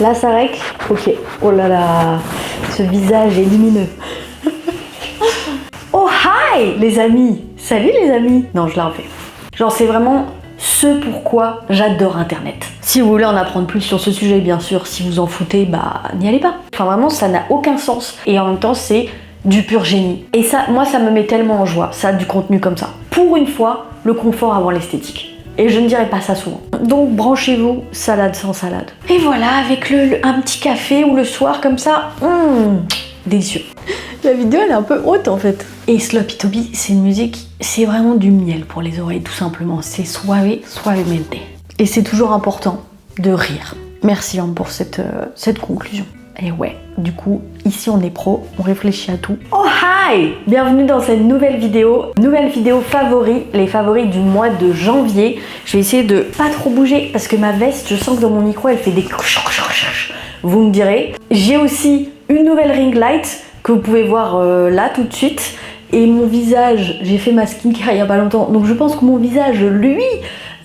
Là ça règle. Ok. Oh là là, ce visage est lumineux. Oh hi les amis. Salut les amis. Non, je l'ai refait. Genre c'est vraiment ce pourquoi j'adore Internet. Si vous voulez en apprendre plus sur ce sujet, bien sûr, si vous en foutez, bah n'y allez pas. Enfin vraiment, ça n'a aucun sens. Et en même temps, c'est du pur génie. Et ça, moi, ça me met tellement en joie, ça, du contenu comme ça. Pour une fois, le confort avant l'esthétique. Et je ne dirais pas ça souvent. Donc branchez-vous, salade sans salade. Et voilà, avec un petit café ou le soir comme ça, délicieux. La vidéo elle est un peu haute en fait. Et Sloppy Toby, c'est une musique, c'est vraiment du miel pour les oreilles tout simplement. C'est suave, suavemente. Et c'est toujours important de rire. Merci pour cette conclusion. Et ouais, du coup, ici on est pro, on réfléchit à tout. Oh hi! Bienvenue dans cette nouvelle vidéo favoris, les favoris du mois de janvier. Je vais essayer de pas trop bouger parce que ma veste, je sens que dans mon micro elle fait des... Vous me direz. J'ai aussi une nouvelle ring light que vous pouvez voir là tout de suite. Et mon visage, j'ai fait ma skincare il y a pas longtemps, donc je pense que mon visage, lui,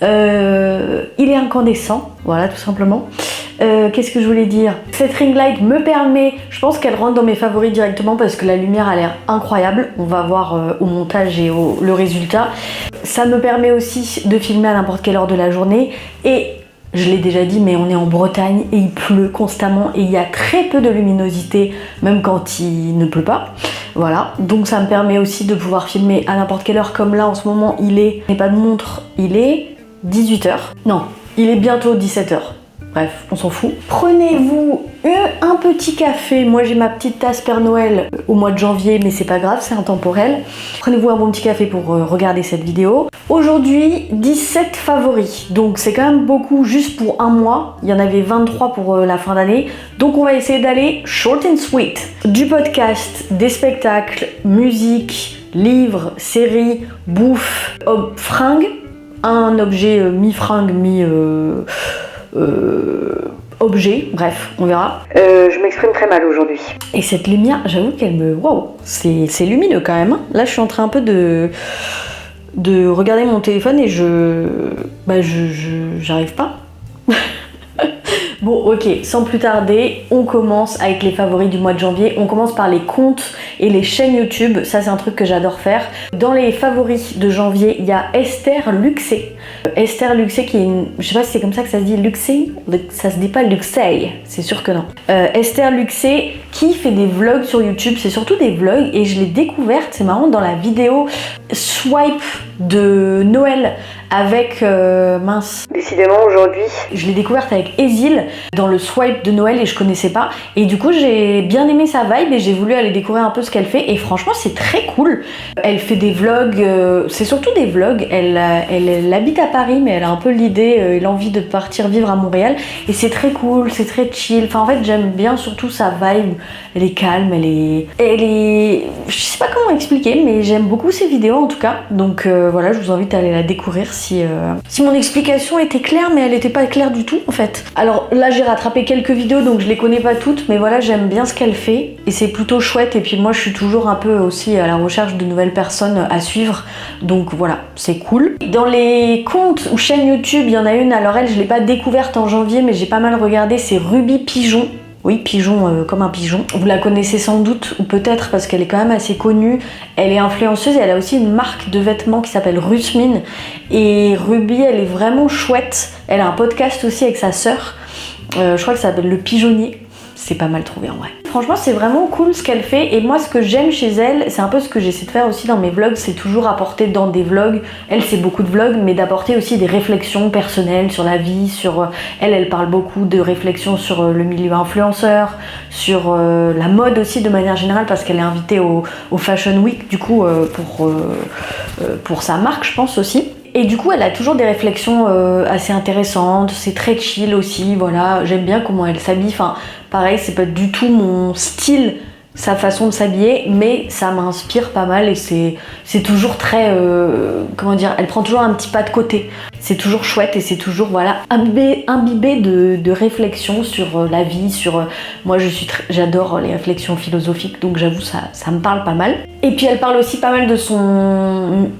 il est incandescent, voilà tout simplement. Qu'est-ce que je voulais dire? Cette ring light me permet, je pense qu'elle rentre dans mes favoris directement parce que la lumière a l'air incroyable. On va voir au montage et le résultat. Ça me permet aussi de filmer à n'importe quelle heure de la journée et je l'ai déjà dit, mais on est en Bretagne et il pleut constamment et il y a très peu de luminosité, même quand il ne pleut pas. Voilà, donc ça me permet aussi de pouvoir filmer à n'importe quelle heure, comme là en ce moment il est, je n'ai pas de montre, il est 18h. Non, il est bientôt 17h. Bref, on s'en fout. Prenez-vous un petit café. Moi j'ai ma petite tasse Père Noël au mois de janvier, mais c'est pas grave, c'est intemporel. Prenez-vous un bon petit café pour regarder cette vidéo. Aujourd'hui, 17 favoris. Donc c'est quand même beaucoup juste pour un mois. Il y en avait 23 pour la fin d'année. Donc on va essayer d'aller short and sweet. Du podcast, des spectacles, musique, livres, séries, bouffe, fringues. Un objet mi-fringue, objet, bref, on verra. Je m'exprime très mal aujourd'hui. Et cette lumière, j'avoue qu'elle me... Waouh, c'est lumineux quand même. Là, je suis en train un peu de regarder mon téléphone et j'arrive pas. Bon, ok, sans plus tarder, on commence avec les favoris du mois de janvier. On commence par les comptes et les chaînes YouTube. Ça, c'est un truc que j'adore faire. Dans les favoris de janvier, il y a Esther Luxé. Esther Luxé qui est une... Je sais pas si c'est comme ça que ça se dit, Luxé. Ça se dit pas Luxé, c'est sûr que non. Esther Luxé qui fait des vlogs sur YouTube. C'est surtout des vlogs et je l'ai découverte, c'est marrant, dans la vidéo Swipe de Noël avec mince. Décidément aujourd'hui, je l'ai découverte avec Ezil dans le swipe de Noël et je connaissais pas. Et du coup, j'ai bien aimé sa vibe et j'ai voulu aller découvrir un peu ce qu'elle fait. Et franchement, c'est très cool. Elle fait des vlogs, c'est surtout des vlogs. Elle habite à Paris, mais elle a un peu l'idée et l'envie de partir vivre à Montréal. Et c'est très cool, c'est très chill. Enfin, en fait, j'aime bien surtout sa vibe. Elle est calme, elle est... Je sais pas comment expliquer, mais j'aime beaucoup ses vidéos en tout cas. Donc voilà, je vous invite à aller la découvrir si mon explication était claire, mais elle était pas claire du tout en fait. Alors là j'ai rattrapé quelques vidéos donc je les connais pas toutes, mais voilà, j'aime bien ce qu'elle fait et c'est plutôt chouette. Et puis moi je suis toujours un peu aussi à la recherche de nouvelles personnes à suivre, donc voilà, c'est cool. Dans les comptes ou chaînes YouTube, il y en a une, alors elle je l'ai pas découverte en janvier mais j'ai pas mal regardé, c'est Ruby Pigeon. Oui, pigeon comme un pigeon. Vous la connaissez sans doute, ou peut-être parce qu'elle est quand même assez connue. Elle est influenceuse et elle a aussi une marque de vêtements qui s'appelle Rusmin. Et Ruby, elle est vraiment chouette. Elle a un podcast aussi avec sa sœur. Je crois que ça s'appelle Le Pigeonnier. C'est pas mal trouvé en vrai. Franchement, c'est vraiment cool ce qu'elle fait. Et moi, ce que j'aime chez elle, c'est un peu ce que j'essaie de faire aussi dans mes vlogs, c'est toujours apporter dans des vlogs. Elle, c'est beaucoup de vlogs, mais d'apporter aussi des réflexions personnelles sur la vie, sur... Elle parle beaucoup de réflexions sur le milieu influenceur, sur la mode aussi de manière générale, parce qu'elle est invitée au Fashion Week, du coup, pour sa marque, je pense aussi. Et du coup, elle a toujours des réflexions assez intéressantes, c'est très chill aussi, voilà, j'aime bien comment elle s'habille, enfin, pareil, c'est pas du tout mon style, sa façon de s'habiller, mais ça m'inspire pas mal et c'est toujours très, comment dire, elle prend toujours un petit pas de côté. C'est toujours chouette et c'est toujours, voilà, imbibé de réflexions sur la vie, sur... moi, j'adore les réflexions philosophiques, donc j'avoue, ça me parle pas mal. Et puis, elle parle aussi pas mal de son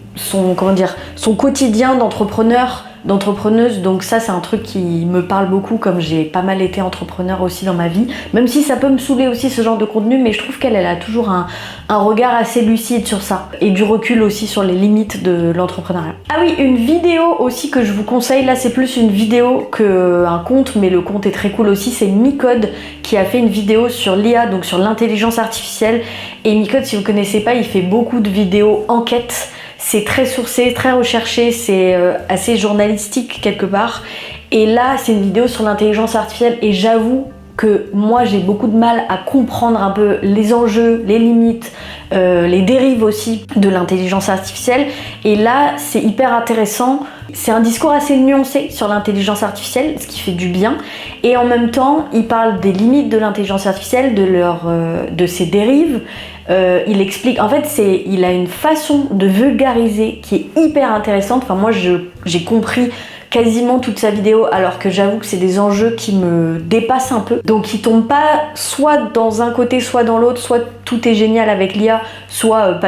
quotidien d'entrepreneur, d'entrepreneuse, donc ça c'est un truc qui me parle beaucoup, comme j'ai pas mal été entrepreneur aussi dans ma vie, même si ça peut me saouler aussi ce genre de contenu, mais je trouve qu'elle a toujours un regard assez lucide sur ça, et du recul aussi sur les limites de l'entrepreneuriat. Ah oui, une vidéo aussi que je vous conseille, là c'est plus une vidéo qu'un compte, mais le compte est très cool aussi, c'est Micode qui a fait une vidéo sur l'IA, donc sur l'intelligence artificielle. Et Micode, si vous connaissez pas, il fait beaucoup de vidéos enquêtes. C'est très sourcé, très recherché, c'est assez journalistique quelque part. Et là, c'est une vidéo sur l'intelligence artificielle et j'avoue que moi j'ai beaucoup de mal à comprendre un peu les enjeux, les limites, les dérives aussi de l'intelligence artificielle. Et là, c'est hyper intéressant. C'est un discours assez nuancé sur l'intelligence artificielle, ce qui fait du bien. Et en même temps, il parle des limites de l'intelligence artificielle, de ses dérives. Il explique, en fait, il a une façon de vulgariser qui est hyper intéressante. Enfin, moi, j'ai compris quasiment toute sa vidéo, alors que j'avoue que c'est des enjeux qui me dépassent un peu. Donc il tombe pas soit dans un côté, soit dans l'autre, soit tout est génial avec l'IA, soit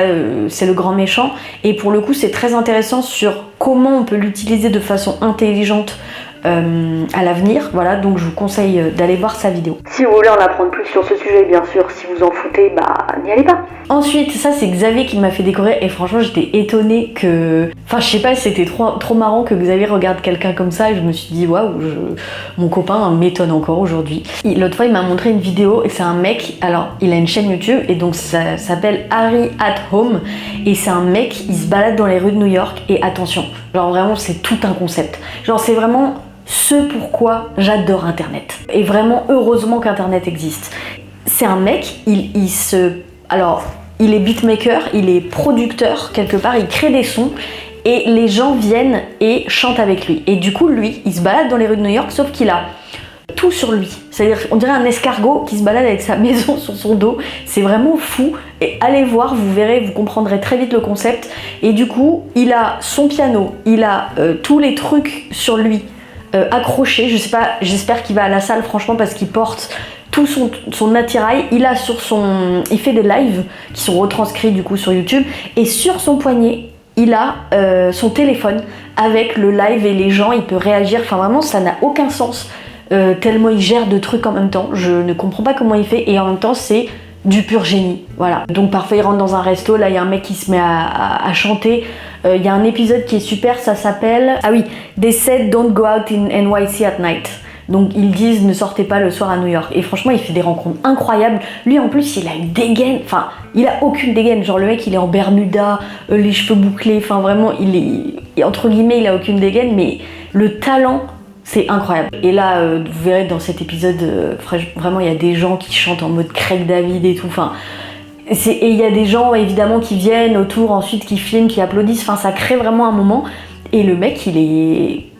c'est le grand méchant. Et pour le coup, c'est très intéressant sur comment on peut l'utiliser de façon intelligente à l'avenir. Voilà, donc je vous conseille d'aller voir sa vidéo. Si vous voulez en apprendre plus sur ce sujet, bien sûr, si vous en foutez, n'y allez pas. Ensuite, ça c'est Xavier qui m'a fait découvrir et franchement j'étais étonnée que... Enfin je sais pas, c'était trop marrant que Xavier regarde quelqu'un comme ça et je me suis dit waouh, mon copain m'étonne encore aujourd'hui. L'autre fois il m'a montré une vidéo et c'est un mec, alors il a une chaîne YouTube et donc ça s'appelle Harry at Home et c'est un mec, il se balade dans les rues de New York et attention, genre vraiment c'est tout un concept. Genre c'est vraiment ce pourquoi j'adore Internet. Et vraiment, heureusement qu'Internet existe. C'est un mec, alors, il est beatmaker, il est producteur quelque part, il crée des sons et les gens viennent et chantent avec lui. Et du coup, lui, il se balade dans les rues de New York, sauf qu'il a tout sur lui. C'est-à-dire, on dirait un escargot qui se balade avec sa maison sur son dos. C'est vraiment fou. Et allez voir, vous verrez, vous comprendrez très vite le concept. Et du coup, il a son piano, il a tous les trucs sur lui. Accroché, je sais pas, j'espère qu'il va à la salle franchement parce qu'il porte tout son attirail. Il fait des lives qui sont retranscrits du coup sur YouTube et sur son poignet il a son téléphone avec le live et les gens, il peut réagir, enfin vraiment ça n'a aucun sens tellement il gère de trucs en même temps, je ne comprends pas comment il fait et en même temps c'est du pur génie, voilà. Donc parfois il rentre dans un resto, là il y a un mec qui se met à chanter. Il y a un épisode qui est super, ça s'appelle... Ah oui, They said don't go out in NYC at night. Donc ils disent ne sortez pas le soir à New York. Et franchement il fait des rencontres incroyables. Lui en plus il a une dégaine, enfin il a aucune dégaine. Genre le mec il est en Bermuda, les cheveux bouclés, enfin vraiment entre guillemets il a aucune dégaine, mais le talent c'est incroyable. Et là vous verrez dans cet épisode, vraiment il y a des gens qui chantent en mode Craig David et tout, enfin... Et il y a des gens évidemment qui viennent autour ensuite, qui filment, qui applaudissent, enfin ça crée vraiment un moment. Et le mec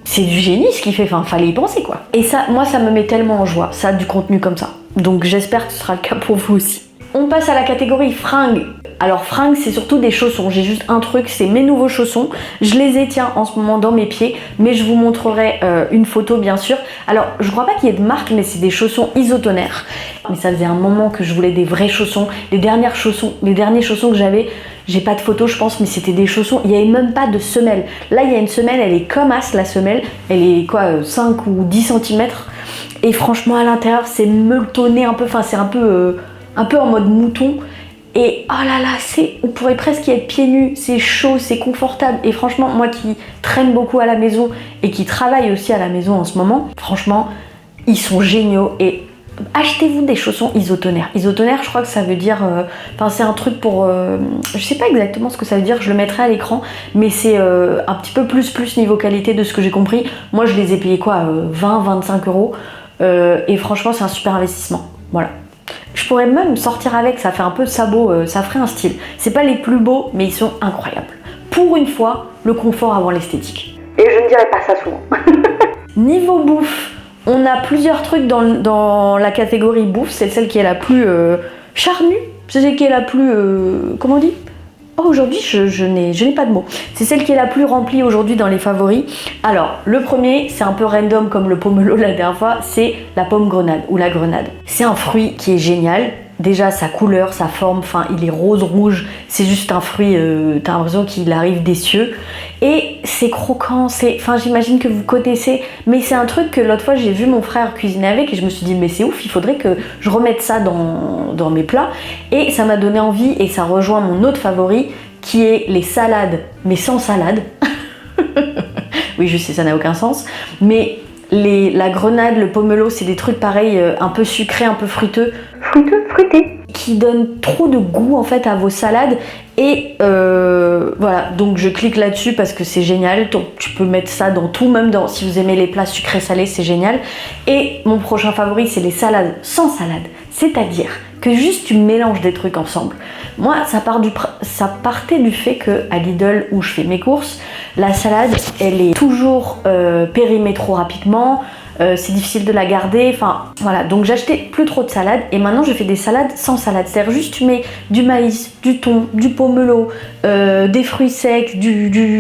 c'est du génie ce qu'il fait, enfin fallait y penser quoi. Et ça, moi ça me met tellement en joie, ça du contenu comme ça. Donc j'espère que ce sera le cas pour vous aussi. On passe à la catégorie fringues. Alors fringues c'est surtout des chaussons, j'ai juste un truc, c'est mes nouveaux chaussons. Je les ai tiens en ce moment dans mes pieds, mais je vous montrerai une photo bien sûr. Alors je crois pas qu'il y ait de marque, mais c'est des chaussons isotonaires. Mais ça faisait un moment que je voulais des vrais chaussons. Les derniers chaussons que j'avais, j'ai pas de photo je pense, mais c'était des chaussons, il n'y avait même pas de semelle. Là il y a une semelle, elle est comme as la semelle, elle est quoi 5 ou 10 cm. Et franchement à l'intérieur c'est meuletonné un peu, enfin c'est un peu en mode mouton. Et oh là là, on pourrait presque y être pieds nus, c'est chaud, c'est confortable. Et franchement, moi qui traîne beaucoup à la maison et qui travaille aussi à la maison en ce moment, franchement, ils sont géniaux. Et achetez-vous des chaussons isotonaires. Isotonaire, je crois que ça veut dire... c'est un truc pour... je sais pas exactement ce que ça veut dire, je le mettrai à l'écran. Mais c'est un petit peu plus niveau qualité de ce que j'ai compris. Moi, je les ai payés quoi 20-25 euros. Et franchement, c'est un super investissement. Voilà. Je pourrais même sortir avec, ça fait un peu sabot, ça ferait un style. C'est pas les plus beaux, mais ils sont incroyables. Pour une fois, le confort avant l'esthétique. Et je ne dirais pas ça souvent. Niveau bouffe, on a plusieurs trucs dans la catégorie bouffe. C'est celle qui est la plus charnue. C'est celle qui est la plus... comment on dit ? Oh, aujourd'hui, je n'ai pas de mots. C'est celle qui est la plus remplie aujourd'hui dans les favoris. Alors, le premier, c'est un peu random comme le pomelo la dernière fois, c'est la pomme grenade ou la grenade. C'est un fruit qui est génial. Déjà sa couleur, sa forme, enfin il est rose-rouge, c'est juste un fruit, t'as l'impression qu'il arrive des cieux. Et c'est croquant, enfin j'imagine que vous connaissez, mais c'est un truc que l'autre fois j'ai vu mon frère cuisiner avec et je me suis dit mais c'est ouf, il faudrait que je remette ça dans mes plats. Et ça m'a donné envie et ça rejoint mon autre favori qui est les salades, mais sans salade. Oui je sais ça n'a aucun sens, mais la grenade, le pomelo, c'est des trucs pareils, un peu sucrés, un peu fruités, qui donnent trop de goût en fait à vos salades. Et voilà, donc je clique là-dessus parce que c'est génial. Donc tu peux mettre ça dans tout, même si vous aimez les plats sucrés salés, c'est génial. Et mon prochain favori, c'est les salades sans salade, c'est-à-dire que juste tu mélanges des trucs ensemble. Moi, ça partait du fait que à Lidl où je fais mes courses, la salade, elle est toujours périmée trop rapidement. C'est difficile de la garder, enfin voilà, donc j'achetais plus trop de salade et maintenant je fais des salades sans salade, c'est-à-dire juste tu mets du maïs, du thon, du pomelo, des fruits secs,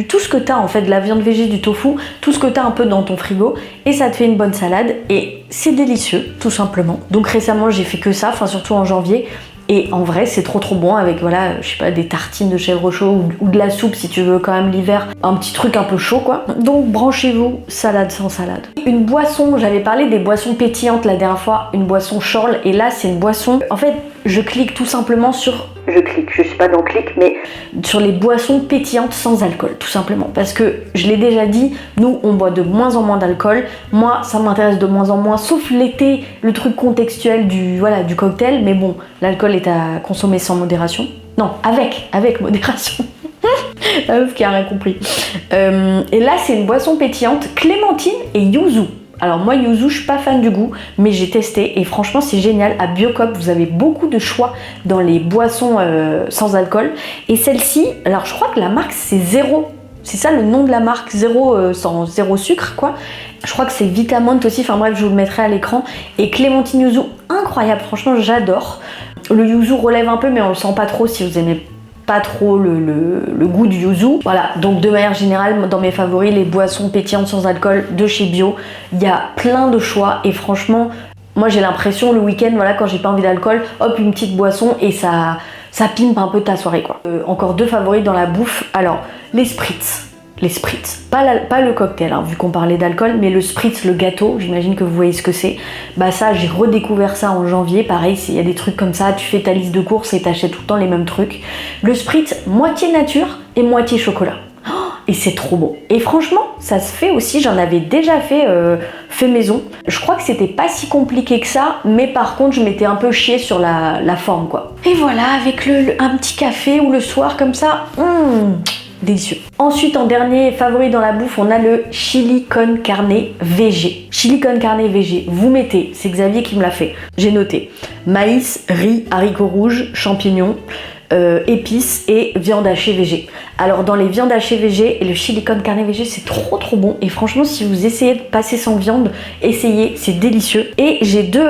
tout ce que t'as en fait, de la viande végé, du tofu, tout ce que t'as un peu dans ton frigo et ça te fait une bonne salade et c'est délicieux tout simplement. Donc récemment j'ai fait que ça, enfin surtout en janvier. Et en vrai, c'est trop bon avec, voilà, je sais pas, des tartines de chèvre chaud ou de la soupe si tu veux quand même l'hiver, un petit truc un peu chaud quoi. Donc branchez-vous, salade sans salade. Une boisson, j'avais parlé des boissons pétillantes la dernière fois, une boisson Schorle, et là c'est une boisson, en fait, je clique tout simplement sur... je suis pas dans clic, mais sur les boissons pétillantes sans alcool, tout simplement. Parce que, je l'ai déjà dit, nous, on boit de moins en moins d'alcool. Moi, ça m'intéresse de moins en moins, sauf l'été, le truc contextuel du cocktail. Mais bon, l'alcool est à consommer sans modération. Non, avec modération. La meuf qui a rien compris. Et là, c'est une boisson pétillante, clémentine et yuzu. Alors moi yuzu, je suis pas fan du goût, mais j'ai testé et franchement c'est génial. À Biocop, vous avez beaucoup de choix dans les boissons sans alcool. Et celle-ci, alors je crois que la marque c'est Zéro. C'est ça le nom de la marque, zéro sucre quoi. Je crois que c'est Vitamont aussi, enfin bref je vous le mettrai à l'écran. Et clémentine yuzu, incroyable, franchement j'adore. Le yuzu relève un peu mais on le sent pas trop si vous aimez pas trop le goût du yuzu. Voilà, donc de manière générale, dans mes favoris, les boissons pétillantes sans alcool de chez Bio, il y a plein de choix et franchement, moi j'ai l'impression le week-end, voilà, quand j'ai pas envie d'alcool, hop, une petite boisson et ça pimpe un peu ta soirée quoi. Encore deux favoris dans la bouffe, alors les spritz. Pas le cocktail, hein, vu qu'on parlait d'alcool, mais le spritz, le gâteau, j'imagine que vous voyez ce que c'est. Bah ça, j'ai redécouvert ça en janvier, pareil, il y a des trucs comme ça, tu fais ta liste de courses et t'achètes tout le temps les mêmes trucs. Le spritz, moitié nature et moitié chocolat. Et c'est trop bon. Et franchement, ça se fait aussi, j'en avais déjà fait maison. Je crois que c'était pas si compliqué que ça, mais par contre, je m'étais un peu chiée sur la forme, quoi. Et voilà, avec un petit café ou le soir comme ça, délicieux. Ensuite, en dernier favori dans la bouffe, on a le chili con carne VG. Chili con carne VG, vous mettez, c'est Xavier qui me l'a fait, j'ai noté, maïs, riz, haricots rouges, champignons, épices et viande hachée VG. Alors dans les viandes hachées VG et le chili con carne VG, c'est trop bon et franchement si vous essayez de passer sans viande, essayez, c'est délicieux. Et j'ai deux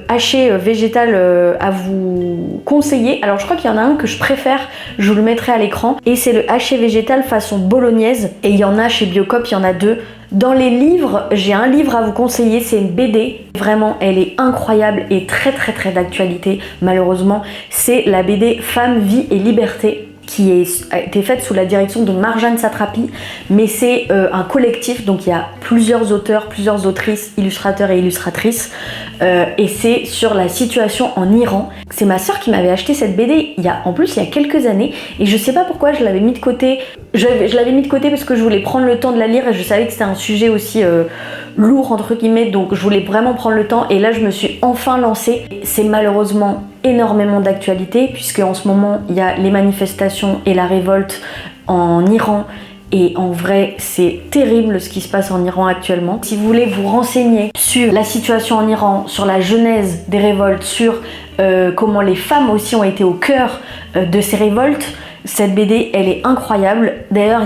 hachées végétales à vous conseiller. Alors je crois qu'il y en a un que je préfère, je vous le mettrai à l'écran, et c'est le haché végétal façon bolognaise, et il y en a chez Biocop, il y en a deux. Dans les livres, j'ai un livre à vous conseiller, c'est une BD, vraiment elle est incroyable et très d'actualité malheureusement, c'est la BD Femme, Vie et Liberté qui a été faite sous la direction de Marjane Satrapi, mais c'est un collectif, donc il y a plusieurs auteurs, plusieurs autrices, illustrateurs et illustratrices, et c'est sur la situation en Iran. C'est ma soeur qui m'avait acheté cette BD il y a quelques années, et je sais pas pourquoi je l'avais mis de côté. Je l'avais mis de côté parce que je voulais prendre le temps de la lire et je savais que c'était un sujet aussi lourd entre guillemets, donc je voulais vraiment prendre le temps, et là je me suis enfin lancée. C'est malheureusement énormément d'actualité puisque en ce moment il y a les manifestations et la révolte en Iran, et en vrai c'est terrible ce qui se passe en Iran actuellement. Si vous voulez vous renseigner sur la situation en Iran, sur la genèse des révoltes, sur comment les femmes aussi ont été au cœur de ces révoltes, cette BD elle est incroyable. D'ailleurs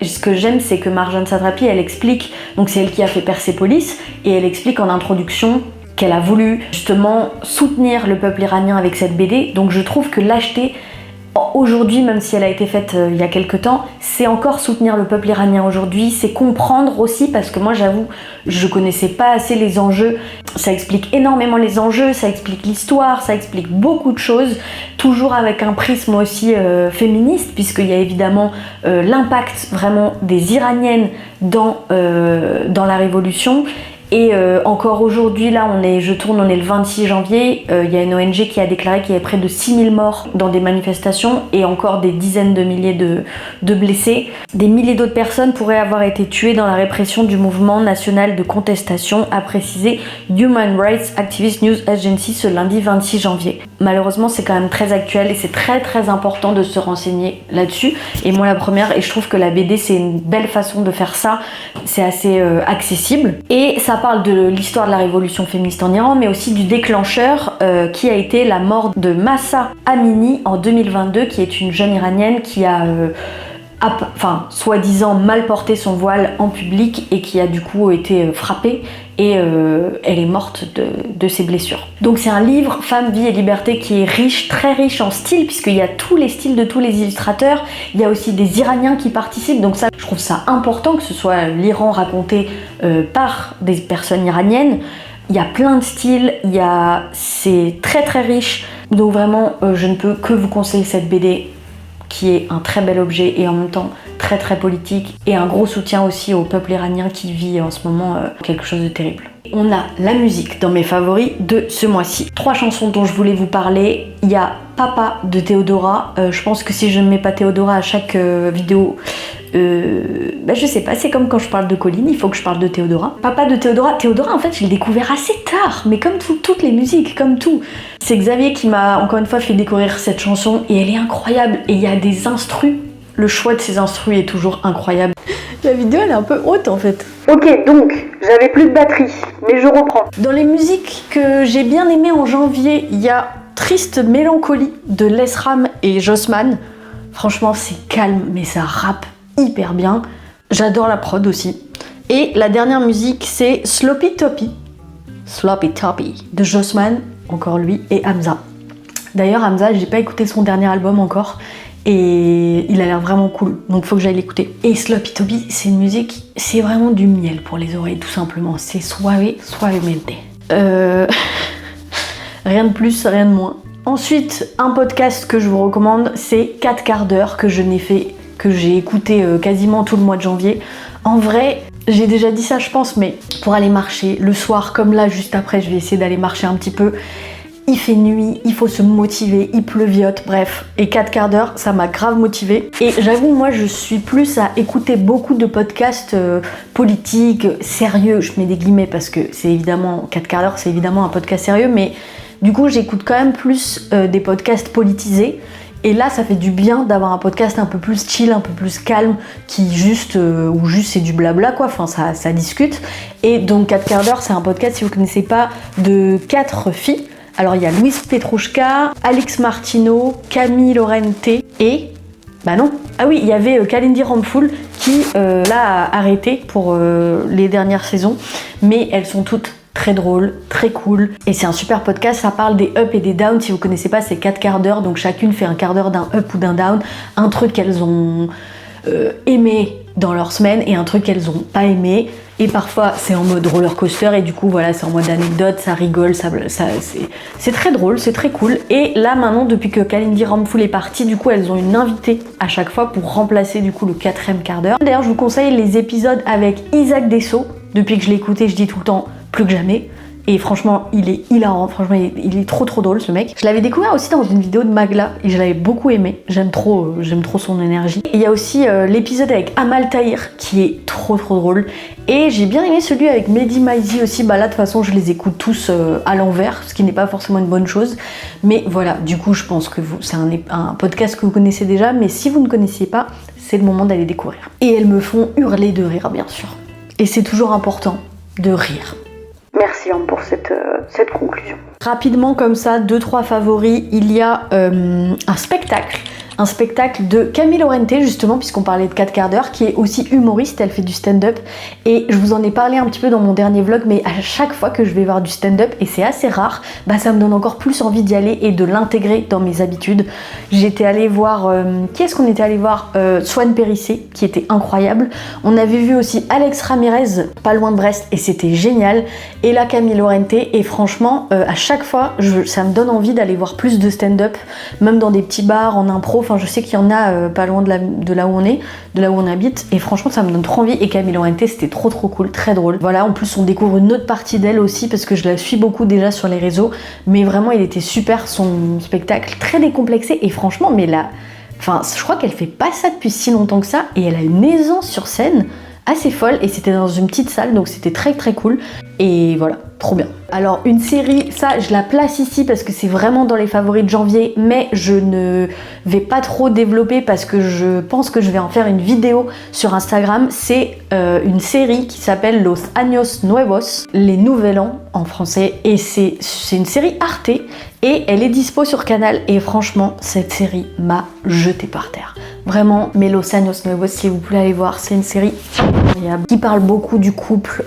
ce que j'aime, c'est que Marjane Satrapi elle explique, donc c'est elle qui a fait Persépolis, et elle explique en introduction qu'elle a voulu justement soutenir le peuple iranien avec cette BD, donc je trouve que l'acheter aujourd'hui, même si elle a été faite il y a quelques temps, c'est encore soutenir le peuple iranien aujourd'hui, c'est comprendre aussi, parce que moi j'avoue, je connaissais pas assez les enjeux. Ça explique énormément les enjeux, ça explique l'histoire, ça explique beaucoup de choses, toujours avec un prisme aussi féministe, puisqu'il y a évidemment l'impact vraiment des Iraniennes dans la révolution. Et encore aujourd'hui, là, on est le 26 janvier, il y a une ONG qui a déclaré qu'il y avait près de 6000 morts dans des manifestations et encore des dizaines de milliers de blessés. Des milliers d'autres personnes pourraient avoir été tuées dans la répression du mouvement national de contestation, a précisé Human Rights Activist News Agency ce lundi 26 janvier. Malheureusement, c'est quand même très actuel et c'est très très important de se renseigner là-dessus. Et moi, la première, et je trouve que la BD, c'est une belle façon de faire ça, c'est assez accessible. Et ça parle de l'histoire de la révolution féministe en Iran, mais aussi du déclencheur qui a été la mort de Mahsa Amini en 2022, qui est une jeune iranienne qui a soi-disant mal porté son voile en public et qui a du coup été frappée et elle est morte de ses blessures. Donc c'est un livre Femme, vie et liberté qui est riche, très riche en style, puisqu'il y a tous les styles de tous les illustrateurs, il y a aussi des Iraniens qui participent, donc ça je trouve ça important que ce soit l'Iran raconté par des personnes iraniennes. Il y a plein de styles, c'est très très riche, donc vraiment je ne peux que vous conseiller cette BD qui est un très bel objet et en même temps très très politique et un gros soutien aussi au peuple iranien qui vit en ce moment quelque chose de terrible. On a la musique dans mes favoris de ce mois-ci. 3 chansons dont je voulais vous parler. Il y a Papa de Théodora. Je pense que si je ne mets pas Théodora à chaque vidéo, je sais pas, c'est comme quand je parle de Colline, il faut que je parle de Théodora. Papa de Théodora. Théodora, en fait, je l'ai découvert assez tard, mais comme toutes les musiques, comme tout. C'est Xavier qui m'a encore une fois fait découvrir cette chanson et elle est incroyable. Et il y a des instrus. Le choix de ces instrus est toujours incroyable. La vidéo, elle est un peu haute en fait. Ok, donc, j'avais plus de batterie, mais je reprends. Dans les musiques que j'ai bien aimées en janvier, il y a Triste Mélancolie de Lesram et Jossman. Franchement, c'est calme, mais ça rappe hyper bien. J'adore la prod aussi. Et la dernière musique, c'est Sloppy Toppy de Jossman, encore lui, et Hamza. D'ailleurs, Hamza, j'ai pas écouté son dernier album encore. Et il a l'air vraiment cool, donc faut que j'aille l'écouter. Et Sloppy Toppy, c'est une musique, c'est vraiment du miel pour les oreilles, tout simplement. C'est suavemente. Rien de plus, rien de moins. Ensuite, un podcast que je vous recommande, c'est 4 quarts d'heure que j'ai écouté quasiment tout le mois de janvier. En vrai, j'ai déjà dit ça je pense, mais pour aller marcher le soir, comme là juste après, je vais essayer d'aller marcher un petit peu. Il fait nuit, il faut se motiver, il pleuviote, bref. Et 4 quarts d'heure, ça m'a grave motivée. Et j'avoue, moi, je suis plus à écouter beaucoup de podcasts politiques, sérieux. Je mets des guillemets parce que c'est évidemment, 4 quarts d'heure, c'est évidemment un podcast sérieux. Mais du coup, j'écoute quand même plus des podcasts politisés. Et là, ça fait du bien d'avoir un podcast un peu plus chill, un peu plus calme, qui juste c'est du blabla quoi, enfin ça discute. Et donc 4 quarts d'heure, c'est un podcast, si vous connaissez pas, de 4 filles. Alors il y a Louise Petrouchka, Alix Martineau, Camille Lorente et... il y avait Kalindi Ramfoul qui l'a arrêté pour les dernières saisons. Mais elles sont toutes très drôles, très cool. Et c'est un super podcast, ça parle des ups et des downs. Si vous connaissez pas, c'est 4 quarts d'heure. Donc chacune fait un quart d'heure d'un up ou d'un down. Un truc qu'elles ont aimé dans leur semaine et un truc qu'elles ont pas aimé. Et parfois c'est en mode roller coaster et du coup voilà, c'est en mode anecdote, ça rigole, c'est très drôle, c'est très cool. Et là maintenant, depuis que Kalindi Ramfoul est partie, du coup elles ont une invitée à chaque fois pour remplacer du coup le 4e quart d'heure. D'ailleurs je vous conseille les épisodes avec Isaac Dessau. Depuis que je l'ai écouté, je dis tout le temps plus que jamais. Et franchement, il est hilarant, franchement, il est trop drôle ce mec. Je l'avais découvert aussi dans une vidéo de Magla et je l'avais beaucoup aimé. J'aime trop son énergie. Et il y a aussi l'épisode avec Amal Tahir qui est trop drôle. Et j'ai bien aimé celui avec Mehdi Maizi aussi. Là, de toute façon, je les écoute tous à l'envers, ce qui n'est pas forcément une bonne chose. Mais voilà, du coup, je pense que c'est un podcast que vous connaissez déjà. Mais si vous ne connaissiez pas, c'est le moment d'aller découvrir. Et elles me font hurler de rire, bien sûr. Et c'est toujours important de rire. Merci pour cette conclusion. Rapidement comme ça, 2-3 favoris. Il y a un spectacle un spectacle de Camille Laurente justement, puisqu'on parlait de 4 quarts d'heure, qui est aussi humoriste, elle fait du stand-up et je vous en ai parlé un petit peu dans mon dernier vlog, mais à chaque fois que je vais voir du stand-up, et c'est assez rare, bah ça me donne encore plus envie d'y aller et de l'intégrer dans mes habitudes. J'étais allée voir, qui est-ce qu'on était allé voir, Swan Périssé, qui était incroyable. On avait vu aussi Alex Ramirez, pas loin de Brest, et c'était génial. Et là Camille Laurente, et franchement, à chaque fois, ça me donne envie d'aller voir plus de stand-up, même dans des petits bars, en impro, enfin je sais qu'il y en a pas loin de là où on est, de là où on habite, et franchement ça me donne trop envie. Et Camille Laurente, c'était trop cool, très drôle. Voilà, en plus on découvre une autre partie d'elle aussi, parce que je la suis beaucoup déjà sur les réseaux, mais vraiment il était super son spectacle, très décomplexé, et franchement, mais là, enfin je crois qu'elle fait pas ça depuis si longtemps que ça, et elle a une aisance sur scène assez folle, et c'était dans une petite salle, donc c'était très cool, et voilà, trop bien. Alors une série, ça je la place ici parce que c'est vraiment dans les favoris de janvier, mais je ne vais pas trop développer parce que je pense que je vais en faire une vidéo sur Instagram. C'est une série qui s'appelle Los Años Nuevos, les Nouvel An en français, et c'est une série Arte, et elle est dispo sur Canal, et franchement cette série m'a jeté par terre. Vraiment, mais Los Años Nuevos, si vous voulez aller voir, c'est une série incroyable qui parle beaucoup du couple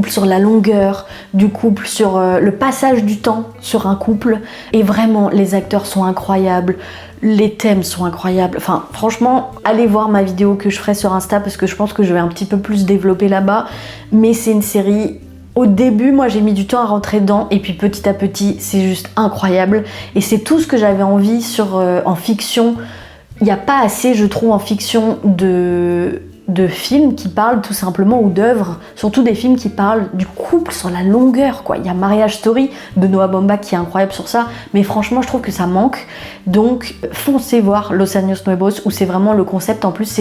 sur la longueur, du couple sur le passage du temps sur un couple, et vraiment les acteurs sont incroyables, les thèmes sont incroyables. Enfin franchement, allez voir ma vidéo que je ferai sur Insta parce que je pense que je vais un petit peu plus développer là-bas, mais c'est une série. Au début, moi j'ai mis du temps à rentrer dedans, et puis petit à petit c'est juste incroyable, et c'est tout ce que j'avais envie en fiction. Il n'y a pas assez, je trouve, en fiction de films qui parlent tout simplement, ou d'œuvres, surtout des films qui parlent du couple sur la longueur, quoi. Il y a Marriage Story de Noah Baumbach qui est incroyable sur ça, mais franchement je trouve que ça manque. Donc foncez voir Los Años Nuevos, où c'est vraiment le concept. En plus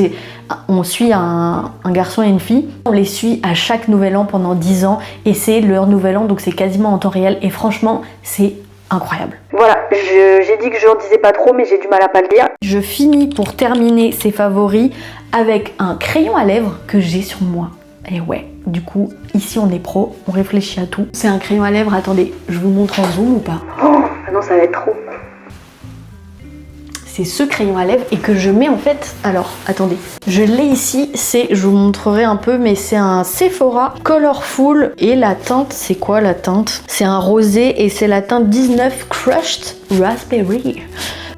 on suit un garçon et une fille, on les suit à chaque nouvel an pendant 10 ans, et c'est leur nouvel an, donc c'est quasiment en temps réel, et franchement c'est incroyable. Voilà, j'ai dit que je n'en disais pas trop, mais j'ai du mal à pas le dire. Je finis pour terminer ces favoris avec un crayon à lèvres que j'ai sur moi. Et ouais, du coup, ici on est pro, on réfléchit à tout. C'est un crayon à lèvres, attendez, je vous montre en zoom ou pas? Oh, non, ça va être trop. C'est ce crayon à lèvres, et que je mets en fait, alors attendez, je l'ai ici, je vous montrerai un peu, mais c'est un Sephora Colorful, et la teinte, c'est quoi la teinte? C'est un rosé, et c'est la teinte 19 Crushed Raspberry.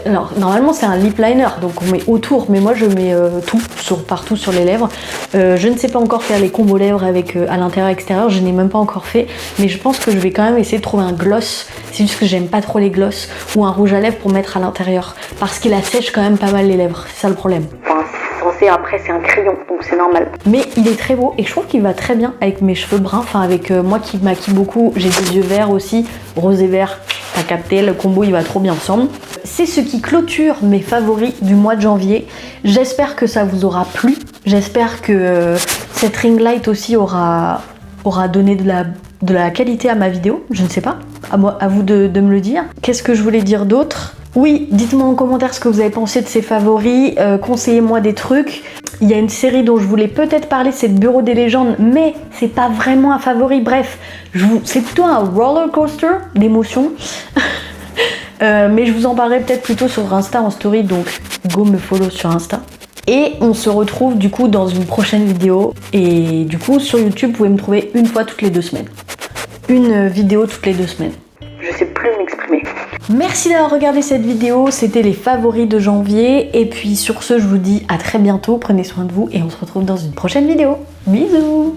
Alors normalement c'est un lip liner, donc on met autour, mais moi je mets tout partout sur les lèvres. Je ne sais pas encore faire les combos lèvres avec à l'intérieur et extérieur, je n'ai même pas encore fait, mais je pense que je vais quand même essayer de trouver un gloss. C'est juste que j'aime pas trop les gloss, ou un rouge à lèvres pour mettre à l'intérieur, parce qu'il assèche quand même pas mal les lèvres, c'est ça le problème. Enfin, après c'est un crayon, donc c'est normal. Mais il est très beau, et je trouve qu'il va très bien avec mes cheveux bruns, enfin avec moi qui maquille beaucoup, j'ai des yeux verts aussi, rose et vert, t'as capté, le combo il va trop bien ensemble. C'est ce qui clôture mes favoris du mois de janvier. J'espère que ça vous aura plu, j'espère que cette ring light aussi aura donné de la qualité à ma vidéo, je ne sais pas, à vous de me le dire. Qu'est-ce que je voulais dire d'autre? Oui, dites-moi en commentaire ce que vous avez pensé de ces favoris, conseillez-moi des trucs. Il y a une série dont je voulais peut-être parler, c'est le Bureau des légendes, mais c'est pas vraiment un favori, bref, c'est plutôt un roller coaster d'émotions. Mais je vous en parlerai peut-être plutôt sur Insta en story, donc go me follow sur Insta. Et on se retrouve du coup dans une prochaine vidéo, et du coup sur YouTube vous pouvez me trouver une fois toutes les 2 semaines. Une vidéo toutes les 2 semaines. Je sais plus m'exprimer. Merci d'avoir regardé cette vidéo, c'était les favoris de janvier, et puis sur ce je vous dis à très bientôt, prenez soin de vous, et on se retrouve dans une prochaine vidéo. Bisous.